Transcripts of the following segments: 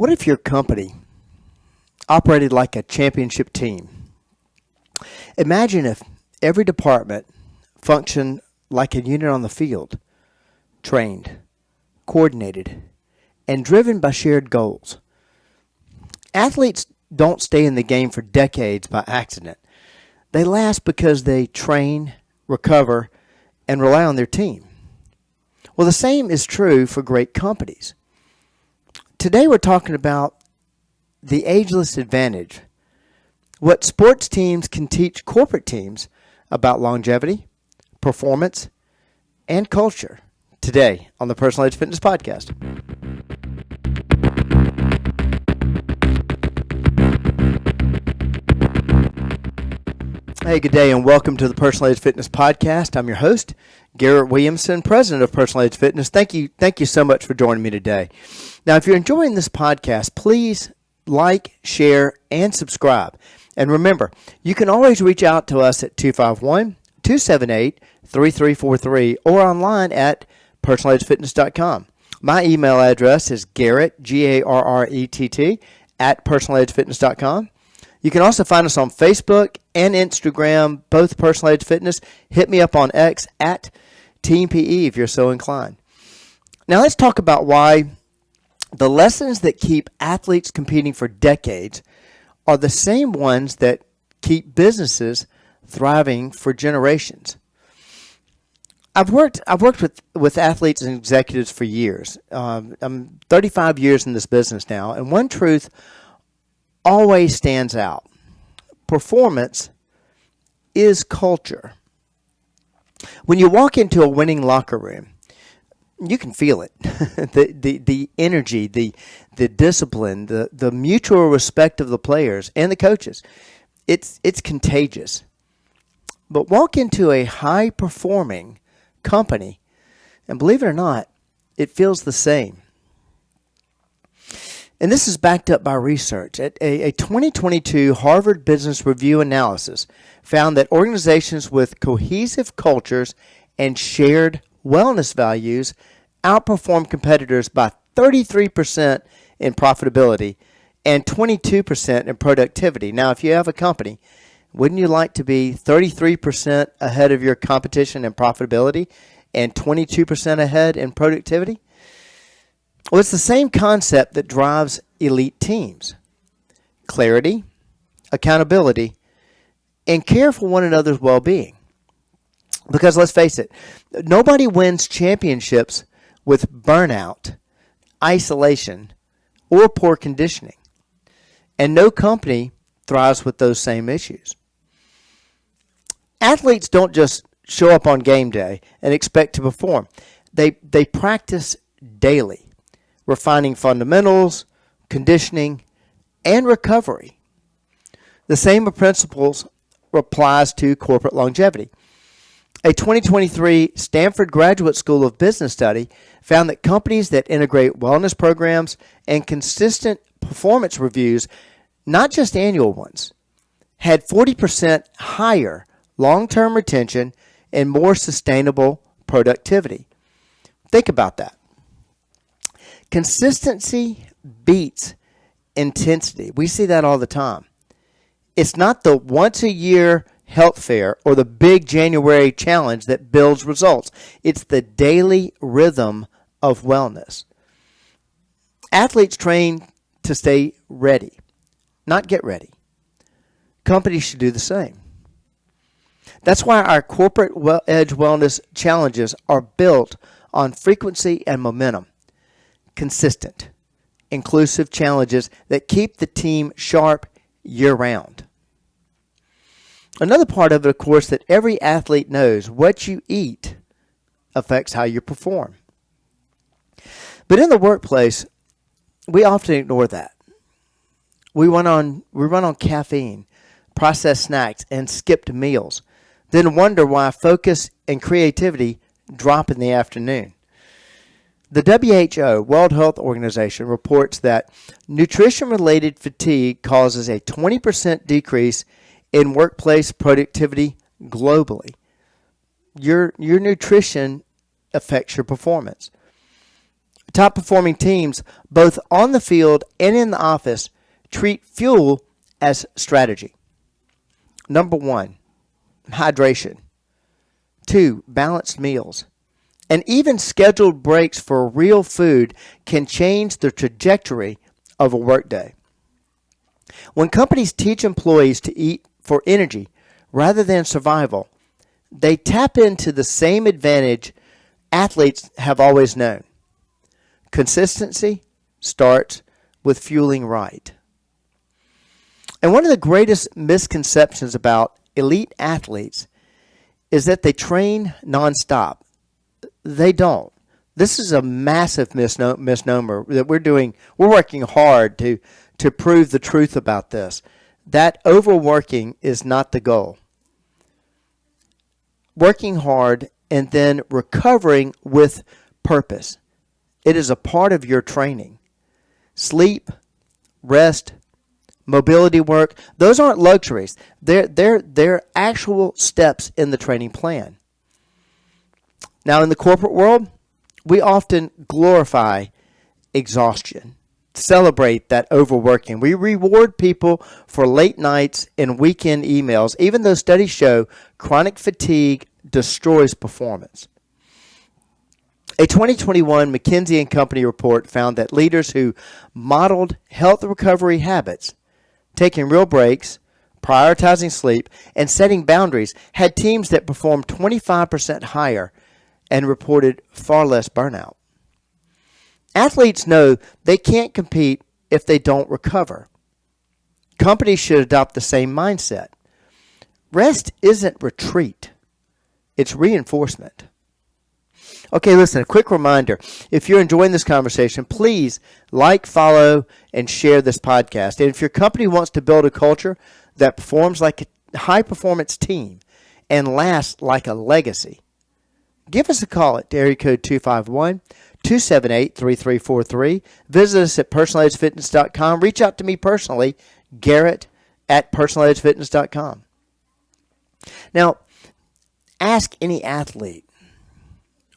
What if your company operated like a championship team? Imagine if every department functioned like a unit on the field, trained, coordinated, and driven by shared goals. Athletes don't stay in the game for decades by accident. They last because they train, recover, and rely on their team. Well, the same is true for great companies. Today we're talking about the Ageless Advantage, what sports teams can teach corporate teams about longevity, performance, and culture. Today on the Personal Edge Fitness Podcast. Hey, good day, and welcome to the Personal Edge Fitness Podcast. I'm your host, Garrett Williamson, president of Personal Edge Fitness. Thank you so much for joining me today. Now, if you're enjoying this podcast, please like, share, and subscribe. And remember, you can always reach out to us at 251-278-3343 or online at personaledgefitness.com. My email address is Garrett, Garrett, at personaledgefitness.com. You can also find us on Facebook and Instagram, both Personal Edge Fitness. Hit me up on X at Team PE if you're so inclined. Now let's talk about why the lessons that keep athletes competing for decades are the same ones that keep businesses thriving for generations. I've worked with athletes and executives for years. I'm 35 years in this business now, and one truth always stands out. Performance is culture. When you walk into a winning locker room, you can feel it. the energy, the discipline, the mutual respect of the players and the coaches. It's contagious. But walk into a high-performing company, and believe it or not, it feels the same. And this is backed up by research. A 2022 Harvard Business Review analysis found that organizations with cohesive cultures and shared wellness values outperform competitors by 33% in profitability and 22% in productivity. Now, if you have a company, wouldn't you like to be 33% ahead of your competition in profitability and 22% ahead in productivity? Well, it's the same concept that drives elite teams. Clarity, accountability, and care for one another's well-being. Because let's face it, nobody wins championships with burnout, isolation, or poor conditioning. And no company thrives with those same issues. Athletes don't just show up on game day and expect to perform. They practice daily, refining fundamentals, conditioning, and recovery. The same principles applies to corporate longevity. A 2023 Stanford Graduate School of Business study found that companies that integrate wellness programs and consistent performance reviews, not just annual ones, had 40% higher long-term retention and more sustainable productivity. Think about that. Consistency beats intensity. We see that all the time. It's not the once-a-year health fair or the big January challenge that builds results. It's the daily rhythm of wellness. Athletes train to stay ready, not get ready. Companies should do the same. That's why our corporate edge wellness challenges are built on frequency and momentum. Consistent, inclusive challenges that keep the team sharp year-round. Another part of it, of course, that every athlete knows, what you eat affects how you perform. But in the workplace, we often ignore that. We run on caffeine, processed snacks, and skipped meals, then wonder why focus and creativity drop in the afternoon. The WHO, World Health Organization, reports that nutrition-related fatigue causes a 20% decrease in workplace productivity globally. Your nutrition affects your performance. Top performing teams, both on the field and in the office, treat fuel as strategy. Number 1, hydration. 2, balanced meals. And even scheduled breaks for real food can change the trajectory of a workday. When companies teach employees to eat for energy rather than survival, they tap into the same advantage athletes have always known. Consistency starts with fueling right. And one of the greatest misconceptions about elite athletes is that they train nonstop. They don't. This is a massive misnomer that we're working hard to prove the truth about this. That overworking is not the goal. Working hard and then recovering with purpose. It is a part of your training. Sleep, rest, mobility work, those aren't luxuries. They're actual steps in the training plan. Now, in the corporate world, we often glorify exhaustion, celebrate that overworking. We reward people for late nights and weekend emails, even though studies show chronic fatigue destroys performance. A 2021 McKinsey & Company report found that leaders who modeled health recovery habits, taking real breaks, prioritizing sleep, and setting boundaries had teams that performed 25% higher and reported far less burnout. Athletes know they can't compete if they don't recover. Companies should adopt the same mindset. Rest isn't retreat. It's reinforcement. Okay, listen, a quick reminder. If you're enjoying this conversation, please like, follow, and share this podcast. And if your company wants to build a culture that performs like a high-performance team and lasts like a legacy, give us a call at area code 251-278-3343. Visit us at personaledgefitness.com. Reach out to me personally, Garrett at personaledgefitness.com. Now, ask any athlete,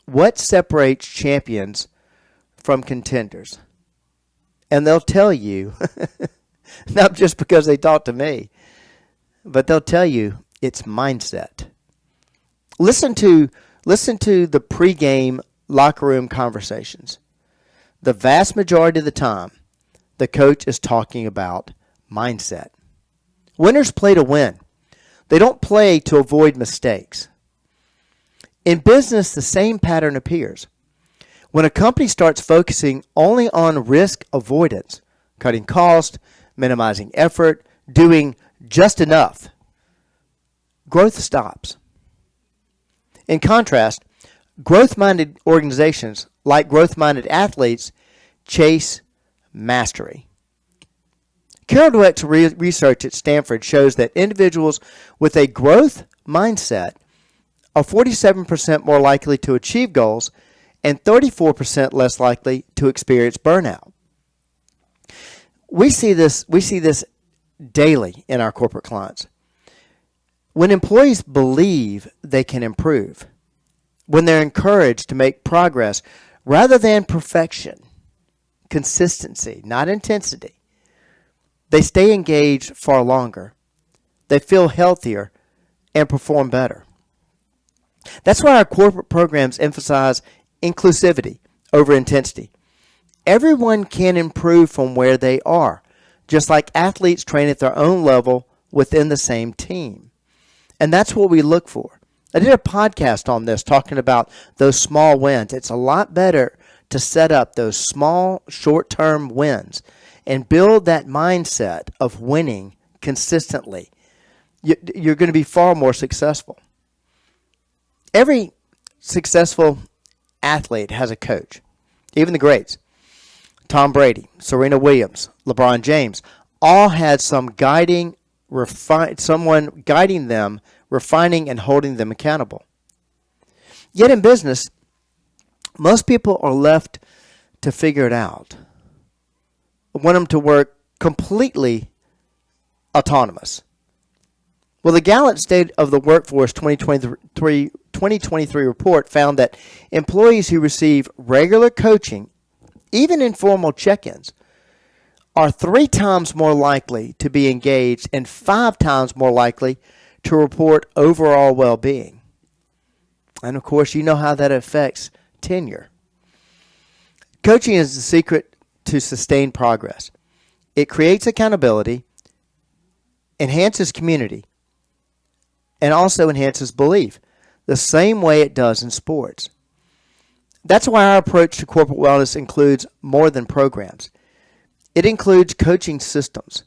what separates champions from contenders? And they'll tell you, not just because they talk to me, but they'll tell you it's mindset. Listen to the pregame locker room conversations. The vast majority of the time, the coach is talking about mindset. Winners play to win. They don't play to avoid mistakes. In business, the same pattern appears. When a company starts focusing only on risk avoidance, cutting cost, minimizing effort, doing just enough, growth stops. In contrast, growth-minded organizations, like growth-minded athletes, chase mastery. Carol Dweck's research at Stanford shows that individuals with a growth mindset are 47% more likely to achieve goals and 34% less likely to experience burnout. We see this daily in our corporate clients. When employees believe they can improve, when they're encouraged to make progress rather than perfection, consistency, not intensity, they stay engaged far longer. They feel healthier and perform better. That's why our corporate programs emphasize inclusivity over intensity. Everyone can improve from where they are, just like athletes train at their own level within the same team. And that's what we look for. I did a podcast on this talking about those small wins. It's a lot better to set up those small, short-term wins and build that mindset of winning consistently. You're going to be far more successful. Every successful athlete has a coach, even the greats. Tom Brady, Serena Williams, LeBron James, all had someone guiding them, refining and holding them accountable. Yet in business, most people are left to figure it out. I want them to work completely autonomous. Well, the Gallup State of the Workforce 2023 report found that employees who receive regular coaching even informal check-ins, are 3 times more likely to be engaged and 5 times more likely to report overall well-being. And of course, you know how that affects tenure. Coaching is the secret to sustained progress. It creates accountability, enhances community, and also enhances belief, the same way it does in sports. That's why our approach to corporate wellness includes more than programs. It includes coaching systems,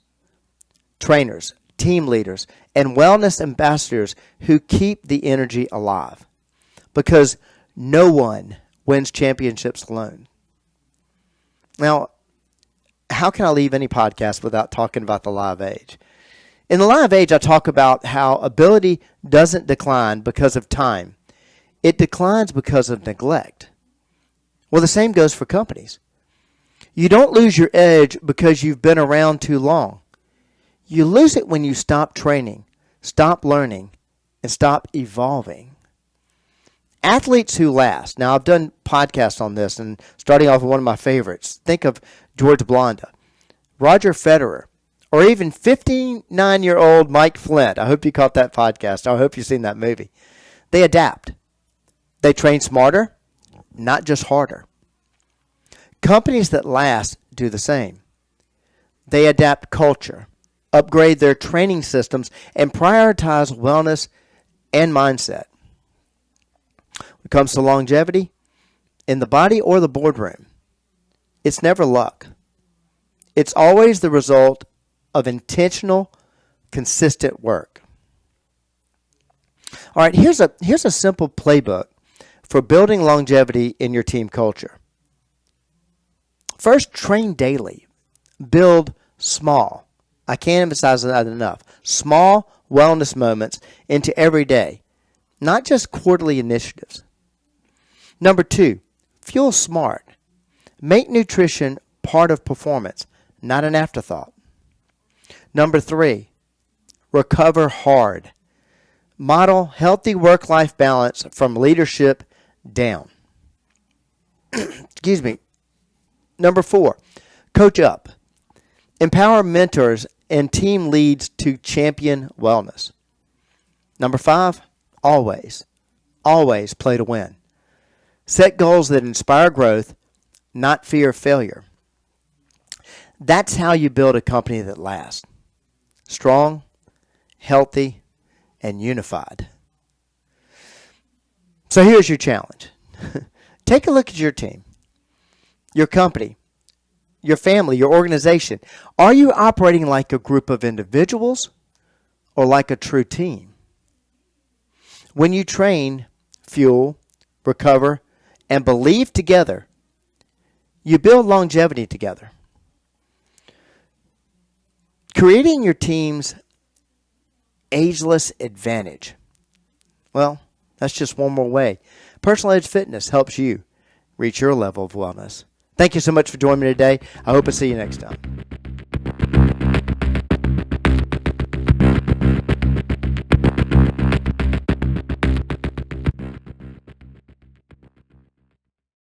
trainers, team leaders, and wellness ambassadors who keep the energy alive. Because no one wins championships alone. Now, how can I leave any podcast without talking about the live age? In the live age, I talk about how ability doesn't decline because of time. It declines because of neglect. Well, the same goes for companies. You don't lose your edge because you've been around too long. You lose it when you stop training, stop learning, and stop evolving. Athletes who last. Now, I've done podcasts on this, and starting off with one of my favorites. Think of George Blanda, Roger Federer, or even 59-year-old Mike Flint. I hope you caught that podcast. I hope you've seen that movie. They adapt. They train smarter, not just harder. Companies that last do the same. They adapt culture, upgrade their training systems, and prioritize wellness and mindset. When it comes to longevity, in the body or the boardroom, it's never luck. It's always the result of intentional, consistent work. All right, here's a simple playbook for building longevity in your team culture. First, train daily. Build small. I can't emphasize that enough. Small wellness moments into every day, not just quarterly initiatives. Number 2, fuel smart. Make nutrition part of performance, not an afterthought. Number 3, recover hard. Model healthy work-life balance from leadership down. Excuse me. Number 4, coach up. Empower mentors and team leads to champion wellness. Number 5, always play to win. Set goals that inspire growth, not fear failure. That's how you build a company that lasts. Strong, healthy, and unified. So here's your challenge. Take a look at your team, your company, your family, your organization. Are you operating like a group of individuals or like a true team? When you train, fuel, recover, and believe together, you build longevity together. Creating your team's ageless advantage. Well, that's just one more way. Personalized fitness helps you reach your level of wellness. Thank you so much for joining me today. I hope to see you next time.